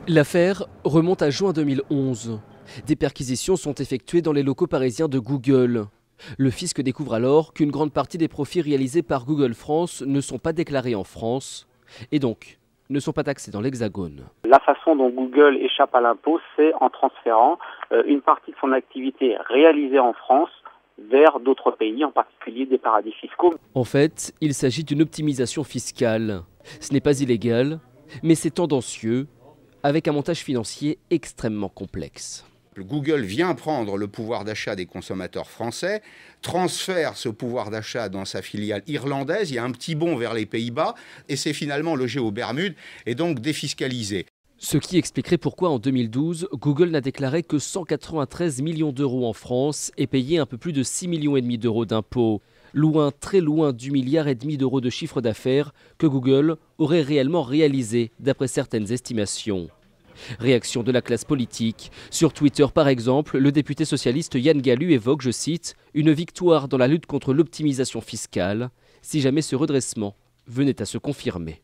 L'affaire remonte à juin 2011. Des perquisitions sont effectuées dans les locaux parisiens de Google. Le fisc découvre alors qu'une grande partie des profits réalisés par Google France ne sont pas déclarés en France et donc ne sont pas taxés dans l'Hexagone. La façon dont Google échappe à l'impôt, c'est en transférant une partie de son activité réalisée en France vers d'autres pays, en particulier des paradis fiscaux. En fait, il s'agit d'une optimisation fiscale. Ce n'est pas illégal, mais c'est tendancieux, avec un montage financier extrêmement complexe. Google vient prendre le pouvoir d'achat des consommateurs français, transfère ce pouvoir d'achat dans sa filiale irlandaise, il y a un petit bond vers les Pays-Bas, et c'est finalement logé aux Bermudes et donc défiscalisé. Ce qui expliquerait pourquoi en 2012, Google n'a déclaré que 193 millions d'euros en France et payé un peu plus de 6,5 millions d'euros d'impôts. Loin, très loin du 1,5 milliard d'euros de chiffre d'affaires que Google aurait réellement réalisé d'après certaines estimations. Réaction de la classe politique. Sur Twitter par exemple, le député socialiste Yann Gallu évoque, je cite, « une victoire dans la lutte contre l'optimisation fiscale » si jamais ce redressement venait à se confirmer.